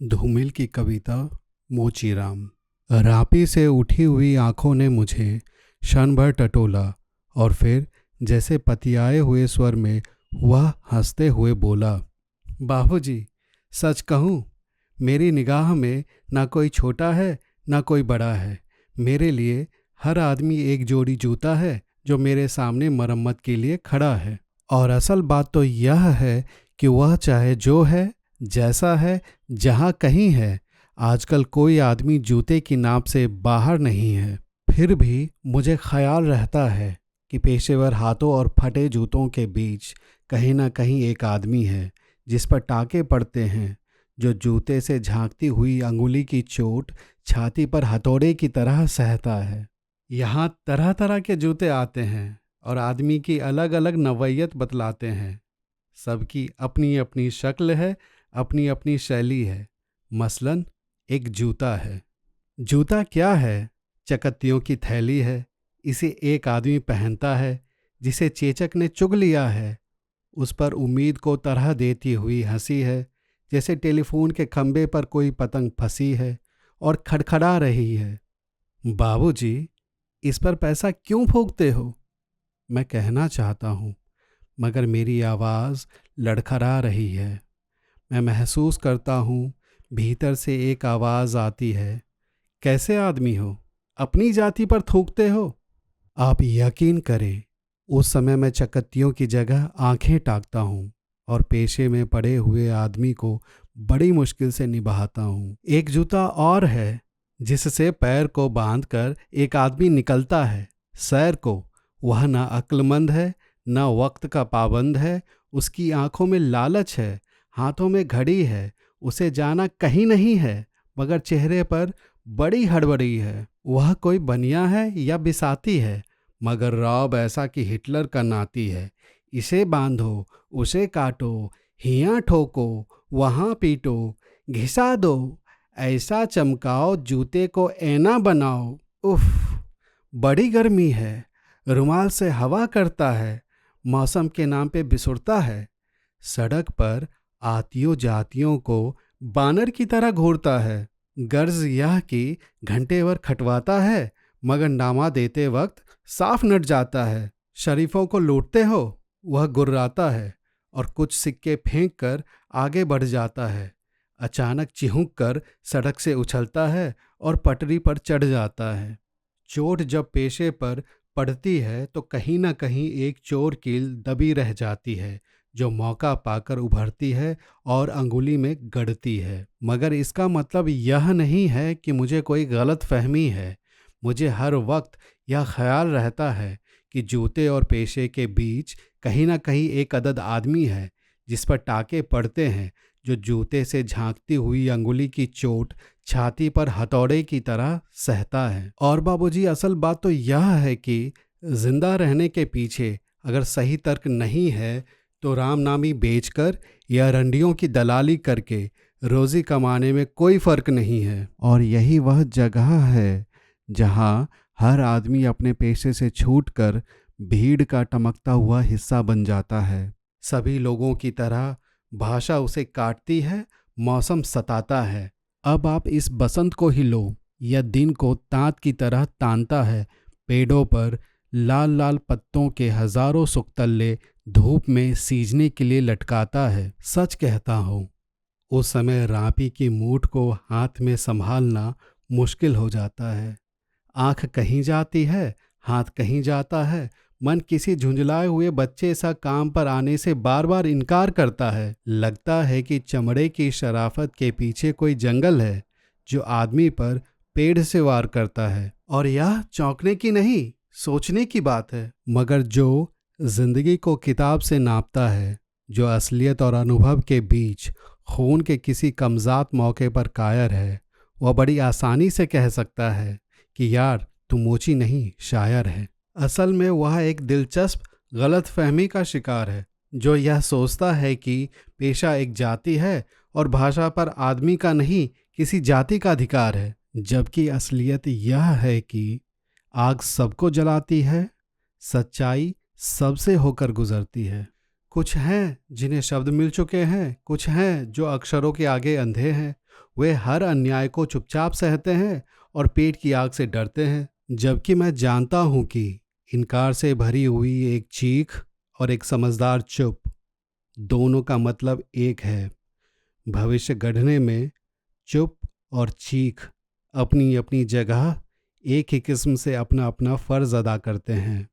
धूमिल की कविता मोचीराम। रापी से उठी हुई आंखों ने मुझे क्षण भर टटोला और फिर जैसे पतियाए हुए स्वर में वह हंसते हुए बोला, बाबूजी, सच कहूँ, मेरी निगाह में ना कोई छोटा है ना कोई बड़ा है। मेरे लिए हर आदमी एक जोड़ी जूता है जो मेरे सामने मरम्मत के लिए खड़ा है। और असल बात तो यह है कि वह चाहे जो है, जैसा है, जहाँ कहीं है, आजकल कोई आदमी जूते की नाप से बाहर नहीं है। फिर भी मुझे ख्याल रहता है कि पेशेवर हाथों और फटे जूतों के बीच कहीं ना कहीं एक आदमी है जिस पर टाके पड़ते हैं, जो जूते से झांकती हुई अंगुली की चोट छाती पर हथौड़े की तरह सहता है। यहाँ तरह तरह के जूते आते हैं और आदमी की अलग अलग नवैयत बतलाते हैं। सबकी अपनी अपनी शक्ल है, अपनी अपनी शैली है। मसलन एक जूता है। जूता क्या है? चकत्तियों की थैली है। इसे एक आदमी पहनता है जिसे चेचक ने चुग लिया है। उस पर उम्मीद को तरह देती हुई हंसी है, जैसे टेलीफोन के खंबे पर कोई पतंग फंसी है और खड़खड़ा रही है। बाबूजी, इस पर पैसा क्यों फूंकते हो? मैं कहना चाहता हूँ, मगर मेरी आवाज़ लड़खड़ा रही है। मैं महसूस करता हूँ भीतर से एक आवाज़ आती है, कैसे आदमी हो, अपनी जाति पर थूकते हो? आप यकीन करें, उस समय मैं चकत्तियों की जगह आंखें ताकता हूँ और पेशे में पड़े हुए आदमी को बड़ी मुश्किल से निभाता हूँ। एक जूता और है जिससे पैर को बांधकर एक आदमी निकलता है सैर को। वह ना अक्लमंद है, ना वक्त का पाबंद है। उसकी आंखों में लालच है, हाथों में घड़ी है। उसे जाना कहीं नहीं है, मगर चेहरे पर बड़ी हड़बड़ी है। वह कोई बनिया है या बिसाती है, मगर रौब ऐसा कि हिटलर का नाती है। इसे बांधो, उसे काटो, हियाँ ठोको, वहाँ पीटो, घिसा दो, ऐसा चमकाओ, जूते को ऐना बनाओ। उफ, बड़ी गर्मी है। रुमाल से हवा करता है, मौसम के नाम पे बिसुरता है। सड़क पर आतियों जातियों को बानर की तरह घूरता है। गर्ज यह कि घंटे भर खटवाता है, मगर नामा देते वक्त साफ नट जाता है। शरीफों को लूटते हो, वह गुर्राता है और कुछ सिक्के फेंक कर आगे बढ़ जाता है। अचानक चिहुक कर सड़क से उछलता है और पटरी पर चढ़ जाता है। चोट जब पेशे पर पड़ती है तो कहीं ना कहीं एक चोर कील दबी रह जाती है, जो मौका पाकर उभरती है और अंगुली में गड़ती है। मगर इसका मतलब यह नहीं है कि मुझे कोई गलत फहमी है। मुझे हर वक्त यह ख्याल रहता है कि जूते और पेशे के बीच कहीं ना कहीं एक अदद आदमी है जिस पर टाके पड़ते हैं, जो जूते से झांकती हुई अंगुली की चोट छाती पर हथौड़े की तरह सहता है। और बाबूजी, असल बात तो यह है कि जिंदा रहने के पीछे अगर सही तर्क नहीं है तो रामनामी बेचकर या रंडियों की दलाली करके रोजी कमाने में कोई फर्क नहीं है। और यही वह जगह है जहां हर आदमी अपने पेशे से छूटकर भीड़ का टमकता हुआ हिस्सा बन जाता है। सभी लोगों की तरह भाषा उसे काटती है, मौसम सताता है। अब आप इस बसंत को ही लो, यह दिन को तांत की तरह तानता है। पेड़ों पर लाल लाल पत्तों के हजारों सुक्तल्ले धूप में सींचने के लिए लटकाता है। सच कहता हूँ, उस समय रापी की मूठ को हाथ में संभालना मुश्किल हो जाता है। आंख कहीं जाती है, हाथ कहीं जाता है। मन किसी झुंझलाए हुए बच्चे सा काम पर आने से बार बार इनकार करता है। लगता है कि चमड़े की शराफत के पीछे कोई जंगल है जो आदमी पर पेड़ से वार करता है। और यह चौंकने की नहीं, सोचने की बात है। मगर जो जिंदगी को किताब से नापता है, जो असलियत और अनुभव के बीच खून के किसी कमजात मौके पर कायर है, वह बड़ी आसानी से कह सकता है कि यार, तू मोची नहीं, शायर है। असल में वह एक दिलचस्प गलत फहमी का शिकार है, जो यह सोचता है कि पेशा एक जाति है और भाषा पर आदमी का नहीं, किसी जाति का अधिकार है। जबकि असलियत यह है कि आग सबको जलाती है, सच्चाई सबसे होकर गुजरती है। कुछ हैं जिन्हें शब्द मिल चुके हैं, कुछ हैं जो अक्षरों के आगे अंधे हैं, वे हर अन्याय को चुपचाप सहते हैं और पेट की आग से डरते हैं, जबकि मैं जानता हूं कि इनकार से भरी हुई एक चीख और एक समझदार चुप, दोनों का मतलब एक है। भविष्य गढ़ने में चुप और चीख अपनी अपनी जगह एक ही किस्म से अपना अपना फर्ज अदा करते हैं।